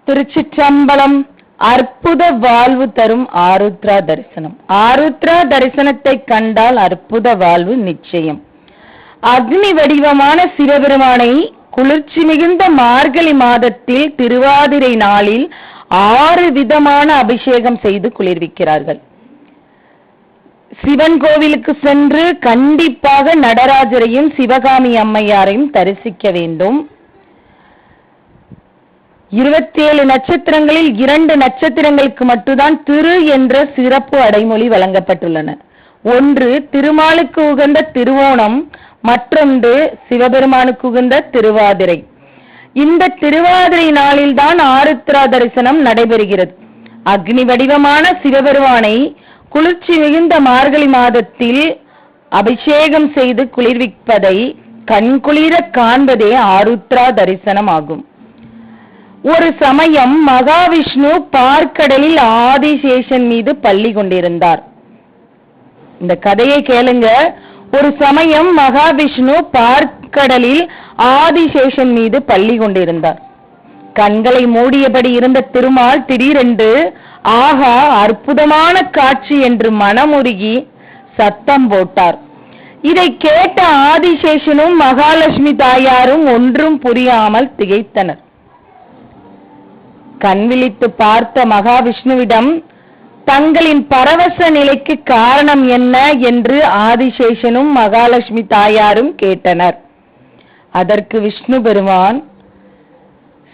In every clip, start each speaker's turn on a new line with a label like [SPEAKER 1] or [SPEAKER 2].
[SPEAKER 1] திருச்சிற்றம்பலம். அற்புத வாழ்வு தரும் ஆருத்ரா தரிசனம். ஆருத்ரா தரிசனத்தை கண்டால் அற்புத வாழ்வு நிச்சயம். அக்னி வடிவமான சிவபெருமானை குளிர்ச்சி மிகுந்த மார்கழி மாதத்தில் திருவாதிரை நாளில் 6 விதமான அபிஷேகம் செய்து குளிர்விக்கிறார்கள். சிவன் கோவிலுக்கு சென்று கண்டிப்பாக நடராஜரையும் சிவகாமி அம்மையாரையும் தரிசிக்க வேண்டும். 27 நட்சத்திரங்களில் 2 நட்சத்திரங்களுக்கு மட்டும்தான் திரு என்ற சிறப்பு அடைமொழி வழங்கப்பட்டுள்ளன. ஒன்று திருமாலுக்கு உகந்த திருவோணம், மற்றொன்று சிவபெருமானுக்கு உகந்த திருவாதிரை. இந்த திருவாதிரை நாளில்தான் ஆருத்ரா தரிசனம் நடைபெறுகிறது. அக்னி வடிவமான சிவபெருமானை குளிர்ச்சி மிகுந்த மார்கழி மாதத்தில் அபிஷேகம் செய்து குளிர்விப்பதை கண்குளிர காண்பதே ஆருத்ரா தரிசனம் ஆகும். ஒரு சமயம் மகாவிஷ்ணு பார்க்கடலில் ஆதிசேஷன் மீது பள்ளி கொண்டிருந்தார். இந்த கதையை கேளுங்க. ஒரு சமயம் மகாவிஷ்ணு பார்க்கடலில் ஆதிசேஷன் மீது பள்ளி கொண்டிருந்தார். கண்களை மூடியபடி இருந்த திருமால் திடீரென்று ஆகா அற்புதமான காட்சி என்று மனமுருகி சத்தம் போட்டார். இதை கேட்ட ஆதிசேஷனும் மகாலட்சுமி தாயாரும் ஒன்றும் புரியாமல் திகைத்தனர். கண் விழித்து பார்த்த மகாவிஷ்ணுவிடம் தங்களின் பரவச நிலைக்கு காரணம் என்ன என்று ஆதிசேஷனும் மகாலட்சுமி தாயாரும் கேட்டனர். அதற்கு விஷ்ணு பெருமான்,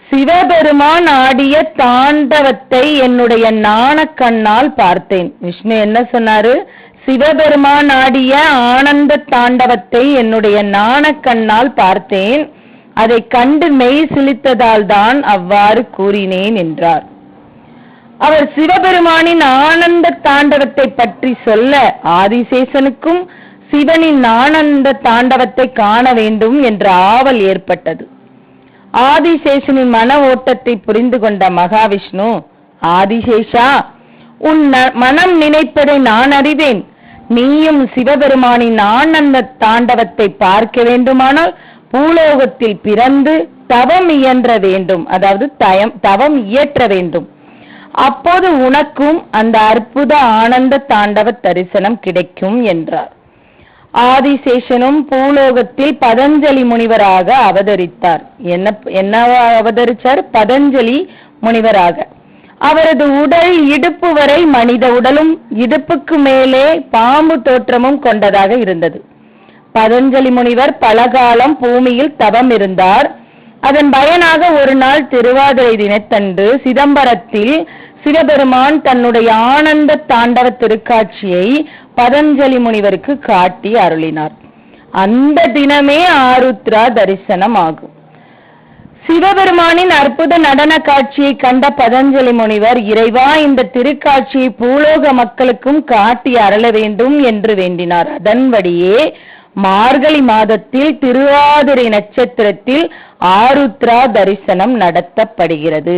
[SPEAKER 1] சிவபெருமான் ஆடிய தாண்டவத்தை என்னுடைய நாணக்கண்ணால் பார்த்தேன். விஷ்ணு என்ன சொன்னாரு? சிவபெருமான் ஆடிய ஆனந்த தாண்டவத்தை என்னுடைய நாணக்கண்ணால் பார்த்தேன். அதை கண்டு மெய் சிலித்ததால் தான் அவ்வாறு கூறினேன் என்றார். அவர் சிவபெருமானின் ஆனந்த தாண்டவத்தை பற்றி சொல்ல ஆதிசேஷனுக்கும் சிவனின் ஆனந்த தாண்டவத்தை காண வேண்டும் என்ற ஆவல் ஏற்பட்டது. ஆதிசேஷனின் மன ஓட்டத்தை புரிந்து கொண்ட மகாவிஷ்ணு, ஆதிசேஷா, உன் மனம் நினைப்பதை நான் அறிவேன். நீயும் சிவபெருமானின் ஆனந்த தாண்டவத்தை பார்க்க வேண்டுமானால் பூலோகத்தில் பிறந்து தவம் இயன்ற வேண்டும், அதாவது தவம் இயற்ற வேண்டும். அப்போது உனக்கும் அந்த அற்புத ஆனந்த தாண்டவ தரிசனம் கிடைக்கும் என்றார். ஆதிசேஷனும் பூலோகத்தில் பதஞ்சலி முனிவராக அவதரித்தார். என்ன அவதரிச்சார்? பதஞ்சலி முனிவராக. அவரது உடல் இடுப்பு வரை மனித உடலும் இடுப்புக்கு மேலே பாம்பு தோற்றமும் கொண்டதாக இருந்தது. பதஞ்சலி முனிவர் பல காலம் பூமியில் தவம் இருந்தார். அதன் பயனாக ஒரு நாள் திருவாதிரை தினத்தன்று சிதம்பரத்தில் சிவபெருமான் தன்னுடைய ஆனந்த தாண்டவ திருக்காட்சியை பதஞ்சலி முனிவருக்கு காட்டி அருளினார். அந்த தினமே ஆருத்ரா தரிசனம் ஆகும். சிவபெருமானின் அற்புத நடன காட்சியை கண்ட பதஞ்சலி முனிவர், இறைவா, இந்த திருக்காட்சியை பூலோக மக்களுக்கும் காட்டி அருள வேண்டும் என்று வேண்டினார். அதன்படியே மார்கழி மாதத்தில் திருவாதிரை நட்சத்திரத்தில் ஆருத்ரா தரிசனம் நடத்தப்படுகிறது.